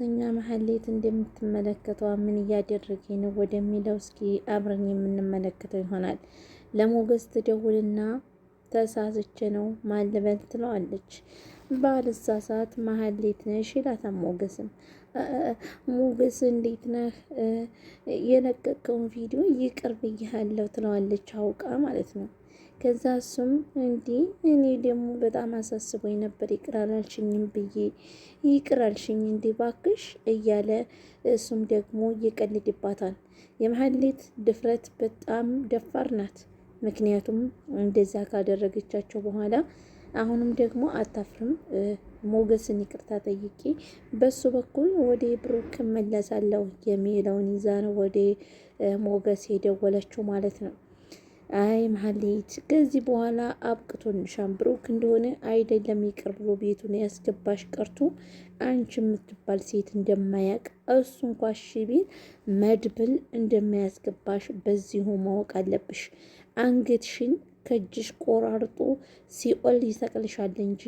ጋዜጠኛ መሀሌት እንደምትመለከተው ምን እያደረገ ነው ወደሚለው እስኪ አብረን የምንመለከተው ይሆናል። ለሞገስ ትደውልና ተሳስቼ ነው ማልበል ትለዋለች። ባልሳሳት መሀሌት ነሽ ይላታል። ሞገስ እንዴት ነህ? የለቀቀውን ቪዲዮ ይቅር ብያለሁ ትለዋለች፣ አውቃ ማለት ነው። ከዛ እሱም እንዲህ እኔ ደግሞ በጣም አሳስቦኝ ነበር ይቅር አላልሽኝም ብዬ ይቅር አልሽኝ እንዴ ባክሽ እያለ እሱም ደግሞ ይቀልድባታል። የመሀሌት ድፍረት በጣም ደፋር ናት። ምክንያቱም እንደዛ ካደረገቻቸው በኋላ አሁንም ደግሞ አታፍርም። ሞገስን ይቅርታ ጠይቄ በሱ በኩል ወደ ብሩክ እመለሳለሁ የሚለውን ይዛ ነው ወደ ሞገስ የደወለችው ማለት ነው። አይ መሀሌት ከዚህ በኋላ አብቅቶልሻል። ብሩክ እንደሆነ አይደለም ይቅር ብሎ ቤቱን ያስገባሽ ቀርቶ አንቺ የምትባል ሴት እንደማያውቅ እሱ እንኳ እሺ ቢል መድብል እንደማያስገባሽ በዚሁ ማወቅ አለብሽ። አንገትሽን ከእጅሽ ቆራርጦ ሲኦል ይሰቅልሻል እንጂ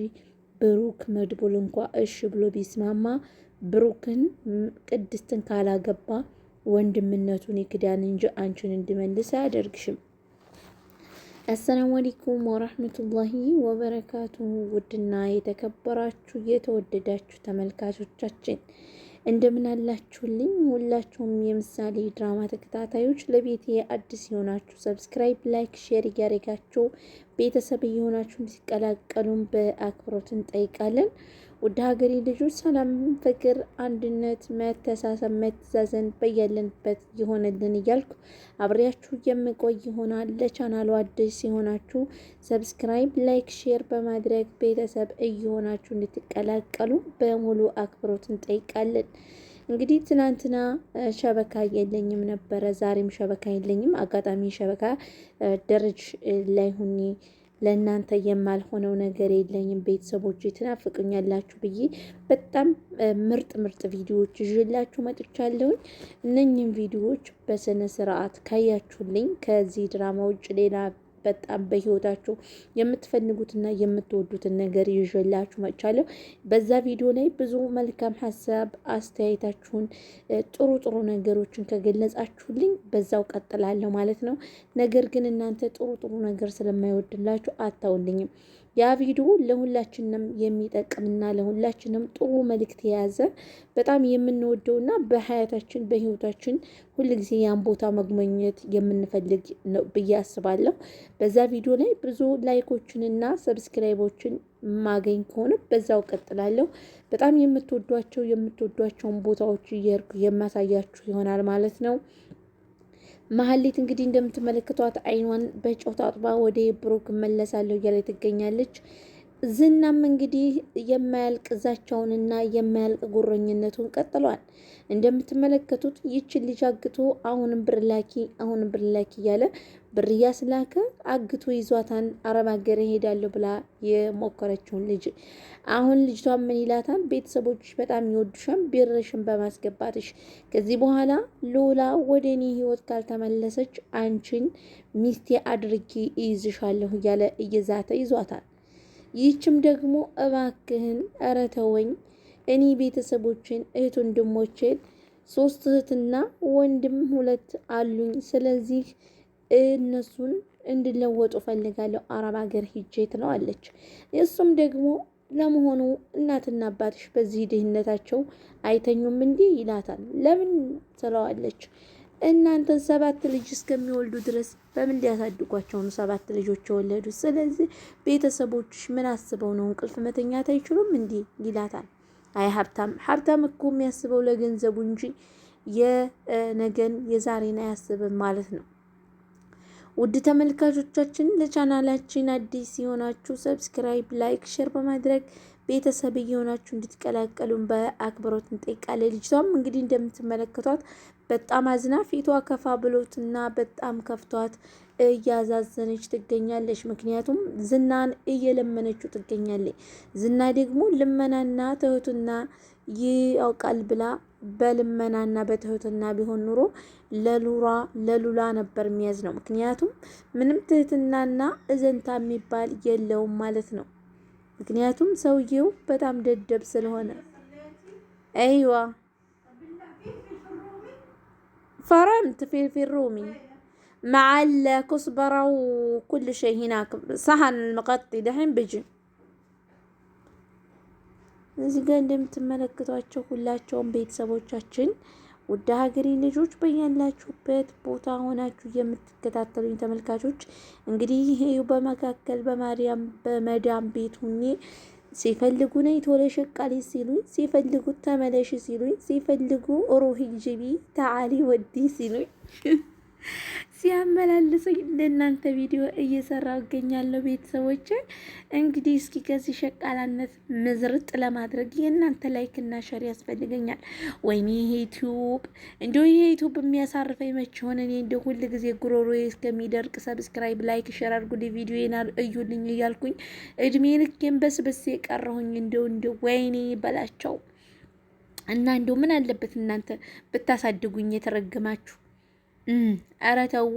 ብሩክ መድብል እንኳ እሺ ብሎ ቢስማማ ብሩክን ቅድስትን ካላገባ ወንድምነቱን ይክዳን እንጂ አንቺን እንዲመልስ አያደርግሽም። አሰላሙ አለይኩም ወራህመቱላሂ ወበረካቱ። ውድና የተከበራችሁ የተወደዳችሁ ተመልካቾቻችን እንደምን አላችሁልኝ? ሁላችሁም የምሳሌ ድራማ ተከታታዮች ለቤቴ አዲስ የሆናችሁ ሰብስክራይብ፣ ላይክ፣ ሼር እያደረጋችሁ ቤተሰብ የሆናችሁ እንዲቀላቀሉን በአክብሮት እንጠይቃለን። ውድ ሀገሬ ልጆች ሰላም፣ ፍቅር፣ አንድነት፣ መተሳሰብ፣ መተዛዘን በያለንበት ይሆንልን እያልኩ አብሬያችሁ የምቆይ ይሆናል። ለቻናሉ አዲስ የሆናችሁ ሰብስክራይብ፣ ላይክ፣ ሼር በማድረግ ቤተሰብ እየሆናችሁ እንድትቀላቀሉ በሙሉ አክብሮት እንጠይቃለን። እንግዲህ ትናንትና ሸበካ የለኝም ነበረ፣ ዛሬም ሸበካ የለኝም። አጋጣሚ ሸበካ ደረጃ ላይ ሁኜ ለእናንተ የማልሆነው ነገር የለኝም። ቤተሰቦች ትናፍቁኛላችሁ ብዬ በጣም ምርጥ ምርጥ ቪዲዮዎች ይዤላችሁ መጥቻለሁኝ። እነኝህም ቪዲዮዎች በስነ ስርዓት ካያችሁልኝ ከዚህ ድራማ ውጭ ሌላ በጣም በህይወታችሁ የምትፈልጉትና የምትወዱትን ነገር ይዤላችሁ መጥቻለሁ። በዛ ቪዲዮ ላይ ብዙ መልካም ሀሳብ አስተያየታችሁን፣ ጥሩ ጥሩ ነገሮችን ከገለጻችሁልኝ በዛው ቀጥላለሁ ማለት ነው። ነገር ግን እናንተ ጥሩ ጥሩ ነገር ስለማይወድላችሁ አታውልኝም። ያ ቪዲዮ ለሁላችንም የሚጠቅምና ለሁላችንም ጥሩ መልእክት የያዘ በጣም የምንወደውና በሀያታችን በህይወታችን ሁልጊዜ ያን ቦታ መግመኘት የምንፈልግ ነው ብዬ አስባለሁ። በዛ ቪዲዮ ላይ ብዙ ላይኮችንና ሰብስክራይቦችን ማገኝ ከሆነ በዛው ቀጥላለሁ። በጣም የምትወዷቸውን ቦታዎች እየሄድኩ የማሳያችሁ ይሆናል ማለት ነው። መሀሌት እንግዲህ እንደምትመለከቷት አይኗን በጨው ታጥባ ወደ ብሩክ መለሳለሁ እያለ ትገኛለች። ዝናም እንግዲህ የማያልቅ ዛቻውንና የማያልቅ ጉረኝነቱን ቀጥሏል። እንደምትመለከቱት ይችን ልጅ አግቶ አሁንም ብር ላኪ እያለ ብር እያስላከ አግቶ ይዟታን አረብ ሀገር እሄዳለሁ ብላ የሞከረችውን ልጅ አሁን ልጅቷ ምን ይላታል? ቤተሰቦች በጣም ይወዱሻል ብርሽን በማስገባትሽ ከዚህ በኋላ ሎላ ወደ እኔ ህይወት ካልተመለሰች አንቺን ሚስቴ አድርጌ ይይዝሻለሁ እያለ እየዛተ ይዟታል። ይህችም ደግሞ እባክህን ኧረ ተወኝ፣ እኔ ቤተሰቦችን እህት ወንድሞችን 3 እህትና ወንድም 2 አሉኝ። ስለዚህ እነሱን እንድለወጡ ፈልጋለሁ አረብ ሀገር ሂጄ ትለዋለች። እሱም ደግሞ ለመሆኑ እናትና አባትሽ በዚህ ድህነታቸው አይተኙም እንዲህ ይላታል። ለምን ትለዋለች። እናንተ 7 ልጅ እስከሚወልዱ ድረስ በምን ሊያሳድጓቸው ነው 7 ልጆች የወለዱት? ስለዚህ ቤተሰቦችሽ ምን አስበው ነው እንቅልፍ መተኛት አይችሉም እንዲህ ይላታል። አይ ሀብታም እኮ የሚያስበው ለገንዘቡ እንጂ የነገን የዛሬን አያስብም ማለት ነው። ውድ ተመልካቾቻችን ለቻናላችን አዲስ የሆናችሁ ሰብስክራይብ፣ ላይክ፣ ሼር በማድረግ ቤተሰብ እየሆናችሁ እንድትቀላቀሉን በአክብሮት እንጠይቃለን። ልጅቷም እንግዲህ እንደምትመለከቷት በጣም አዝና ፊቷ ከፋ ብሎትና በጣም ከፍቷት እያዛዘነች ትገኛለች። ምክንያቱም ዝናን እየለመነችው ትገኛለች። ዝና ደግሞ ልመናና ትሁትና ያውቃል ብላ በልመናና በትሁትና ቢሆን ኑሮ ለሉላ ነበር የሚያዝ ነው። ምክንያቱም ምንም ትህትናና እዘንታ የሚባል የለውም ማለት ነው። ምክንያቱም ሰውየው በጣም ደደብ ስለሆነ አይዋ فرمت فلفل رومي مع الكزبرة وكل شيء هناك صحن المغطي دحين بيجي እዚህ ጋር እንደምትመለከቷቸው ሁላቸውም ቤተሰቦቻችን ውድ ሀገሬ ልጆች በያላችሁበት ቦታ ሆናችሁ የምትከታተሉኝ ተመልካቾች እንግዲህ ይሄው በመካከል በመዳም ቤት ሁኜ ሲፈልጉ ነይ ቶሎ ሸቃሊ ሲሉኝ ሲፈልጉ ተመለሽ ሲሉኝ ሲፈልጉ ሩሂ ጅቢ ተዓሊ ወዲ ሲሉኝ ሲያመላልሱኝ ለእናንተ ቪዲዮ እየሰራው እገኛለሁ። ቤተሰቦች እንግዲህ እስኪ ከዚህ ሸቃላነት ምዝርጥ ለማድረግ የእናንተ ላይክ እና ሸር ያስፈልገኛል። ወይኔ ዩቲዩብ እንደው ይሄ ዩቲዩብ የሚያሳርፈኝ መቼ ሆነ? እኔ እንደው ሁሉ ጊዜ ጉሮሮዬ እስከሚደርቅ ሰብስክራይብ፣ ላይክ፣ ሸር አድርጉልኝ ቪዲዮዬን እዩልኝ እያልኩኝ እድሜ ልኬን በስብስ የቀረሁኝ እንደው ወይኔ በላቸው እና እንደው ምን አለበት እናንተ ብታሳድጉኝ የተረገማችሁ። ኧረ ተው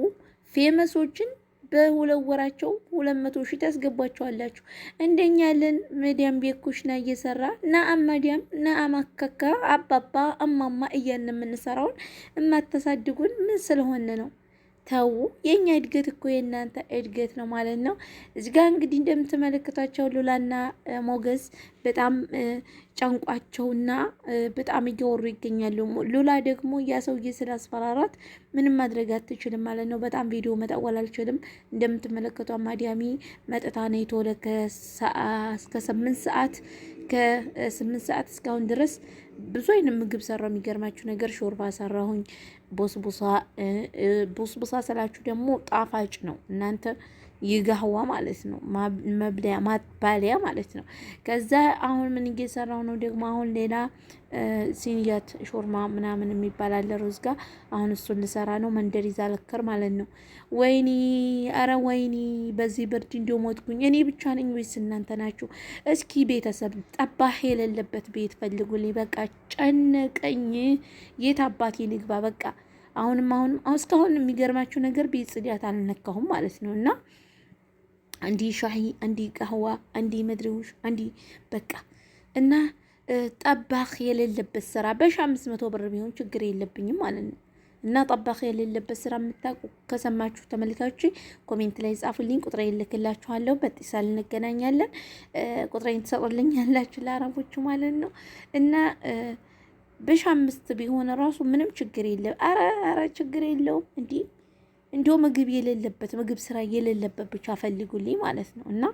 ፌመሶችን በሁለት ወራቸው 200 ሺህ ታስገቧቸዋላችሁ። እንደኛ ያለን መዲያም ቤት ኩሽና እየሰራ ናአም መዲያም ናአም አከካ አባባ እማማ እያልን የምንሰራውን የማታሳድጉን ምን ስለሆነ ነው? ተው የኛ እድገት እኮ የእናንተ እድገት ነው ማለት ነው። እዚህ ጋር እንግዲህ እንደምትመለከቷቸው ሉላና ሞገስ በጣም ጨንቋቸውና በጣም እያወሩ ይገኛሉ። ሉላ ደግሞ ያ ሰውዬ ስላስፈራራት ምንም ማድረግ አትችልም ማለት ነው። በጣም ቪዲዮ መጠወል አልችልም። እንደምትመለከቷ ማዲያሚ መጥታ ነው የተወለ ከ8 ሰዓት እስካሁን ድረስ ብዙ አይነት ምግብ ሰራው። የሚገርማችሁ ነገር ሾርባ ሰራሁኝ። ቦስቡሳ ስላችሁ ደግሞ ጣፋጭ ነው እናንተ ይጋህዋ ማለት ነው። መብለያ ማባለያ ማለት ነው። ከዛ አሁን ምን እየሰራው ነው ደግሞ አሁን ሌላ ሲኒያት ሾርማ ምናምን የሚባል አለ ሩዝ ጋር አሁን እሱን ልሰራ ነው። መንደር ይዛለከር ማለት ነው። ወይኒ አረ ወይኒ በዚህ ብርድ እንዲው ሞትኩኝ። እኔ ብቻ ነኝ ወይስ እናንተ ናችሁ? እስኪ ቤተሰብ ጠባህ የሌለበት ቤት ፈልጉልኝ። በቃ ጨነቀኝ። የት አባቴ ልግባ? በቃ አሁንም እስካሁን የሚገርማችሁ ነገር ቤት ጽዳት አልነካሁም ማለት ነው። እና አንዲ ሻሂ አንዲ ቀህዋ አንዲ መድሪውሽ አንዲ በቃ እና ጠባህ የሌለበት ስራ በ500 ብር ቢሆን ችግር የለብኝም ማለት ነው። እና ጠባህ የሌለበት ስራ የምታውቁ ከሰማችሁ ተመልካቾች ኮሜንት ላይ ጻፉልኝ። ቁጥሬን እልክላችኋለሁ። በጥሳል እንገናኛለን። ቁጥሬን ትሰጡልኛላችሁ ለአረቦቹ ማለት ነው። እና በ5 ቢሆን ራሱ ምንም ችግር የለም። አረ ችግር የለውም። እንዲሁ ምግብ ስራ የሌለበት ብቻ ፈልጉልኝ ማለት ነው። እና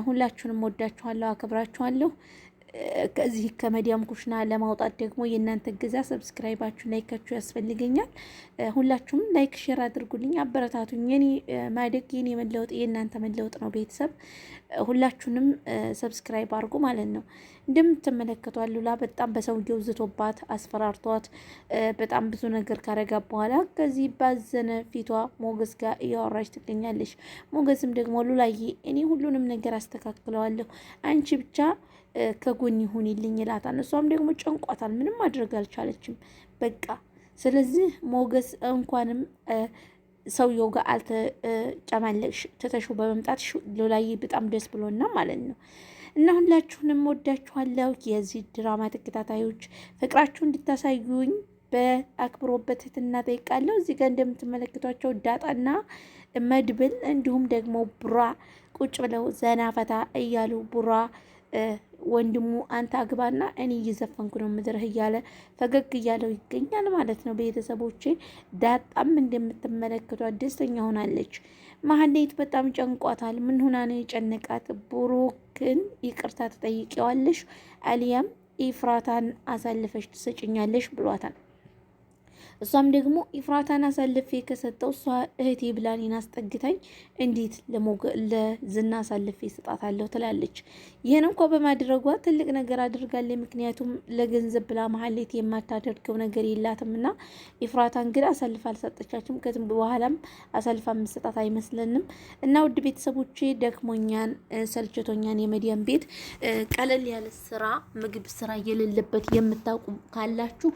ሁላችሁንም ወዳችኋለሁ፣ አክብራችኋለሁ። ከዚህ ከመዲያም ኩሽና ለማውጣት ደግሞ የእናንተ እገዛ ሰብስክራይባችሁ፣ ላይካችሁ ያስፈልገኛል። ሁላችሁም ላይክ ሼር አድርጉልኝ፣ አበረታቱኝ። የኔ ማደግ የኔ መለወጥ የእናንተ መለወጥ ነው። ቤተሰብ ሁላችሁንም ሰብስክራይብ አድርጉ ማለት ነው። እንደምትመለከቷት ሉላ በጣም በሰውየው ዝቶባት አስፈራርቷት በጣም ብዙ ነገር ካረጋ በኋላ ከዚህ ባዘነ ፊቷ ሞገስ ጋር እያወራች ትገኛለች። ሞገስም ደግሞ ሉላዬ እኔ ሁሉንም ነገር አስተካክለዋለሁ አንቺ ብቻ ከጎን ይሁንልኝ ይላታል። እሷም ደግሞ ጨንቋታል። ምንም ማድረግ አልቻለችም። በቃ ስለዚህ ሞገስ እንኳንም ሰውየው ጋር አልተጨማለቅሽ ትተሽው በመምጣትሽ ሉላዬ በጣም ደስ ብሎና ማለት ነው። እና ሁላችሁንም ወዳችኋለሁ። የዚህ ድራማ ተከታታዮች ፍቅራችሁ እንድታሳዩኝ በአክብሮት በትህትና ጠይቃለሁ። እዚህ ጋር እንደምትመለከቷቸው ዳጣና መድብል እንዲሁም ደግሞ ቡራ ቁጭ ብለው ዘና ፈታ እያሉ ቡራ ወንድሙ አንተ አግባና እኔ እየዘፈንኩ ነው ምድርህ እያለ ፈገግ እያለው ይገኛል ማለት ነው። ቤተሰቦቼ ዳጣም እንደምትመለከቷት ደስተኛ ሆናለች። መሀሌት በጣም ጨንቋታል። ምን ሆና ነው የጨነቃት? ብሩክን ይቅርታ ትጠይቂዋለሽ አሊያም ኢፍራታን አሳልፈሽ ትሰጭኛለሽ ብሏታል። እሷም ደግሞ ኢፍራታን አሳልፌ ከሰጠው እሷ እህቴ ብላኔን አስጠግታኝ እንዴት ለዝና አሳልፌ ስጣታለሁ ትላለች። ይህን እንኳ በማድረጓ ትልቅ ነገር አድርጋለች። ምክንያቱም ለገንዘብ ብላ መሀሌት የማታደርገው ነገር የላትም እና ኢፍራታን ግን አሳልፋ አልሰጠቻችም። ከዚህም በኋላም አሳልፋ የምሰጣት አይመስለንም። እና ውድ ቤተሰቦቼ ደክሞኛን ሰልችቶኛን የመዲያም ቤት ቀለል ያለ ስራ ምግብ ስራ የሌለበት የምታውቁ ካላችሁ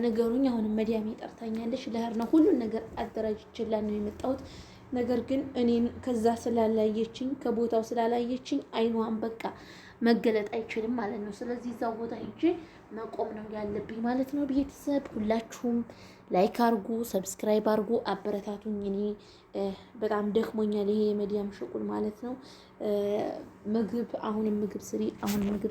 ነገሩኝ። አሁንም መዲያም ጠርታኛለች። ለህር ነው ሁሉን ነገር አደራጅችላ ነው የመጣሁት። ነገር ግን እኔን ከዛ ስላላየችኝ ከቦታው ስላላየችኝ አይኗን በቃ መገለጥ አይችልም ማለት ነው። ስለዚህ እዛው ቦታ ሂጄ መቆም ነው ያለብኝ ማለት ነው። ቤተሰብ ሁላችሁም ላይክ አርጉ፣ ሰብስክራይብ አርጉ፣ አበረታቱኝ። እኔ በጣም ደክሞኛል ይሄ የመዲያም ሽቁል ማለት ነው። ምግብ አሁንም ምግብ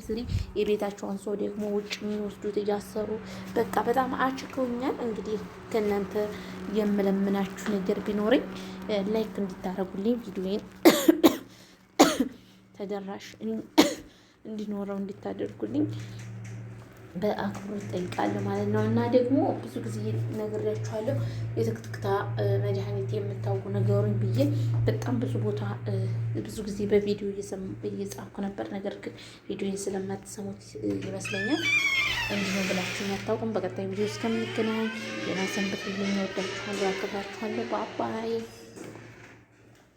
ስሪ፣ የቤታቸውን ሰው ደግሞ ውጭ የሚወስዱት እያሰሩ በቃ በጣም አችከውኛል። እንግዲህ ከእናንተ የምለምናችሁ ነገር ቢኖረኝ ላይክ እንድታረጉልኝ ቪዲዮዬን ተደራሽ እንዲኖረው እንድታደርጉልኝ በአክብሮት ጠይቃለሁ ማለት ነው። እና ደግሞ ብዙ ጊዜ ነግሬያችኋለሁ የትክትክታ መድኃኒት የምታውቁ ነገሩኝ ብዬ በጣም ብዙ ቦታ ብዙ ጊዜ በቪዲዮ እየጻፍኩ ነበር። ነገር ግን ቪዲዮን ስለማትሰሙት ይመስለኛል እንዲህ ነው ብላችሁ አታውቁም። በቀጣይ ቪዲዮ እስከምንገናኝ ደህና ሰንብቱልኝ። እወዳችኋለሁ፣ አከብራችኋለሁ። ባባይ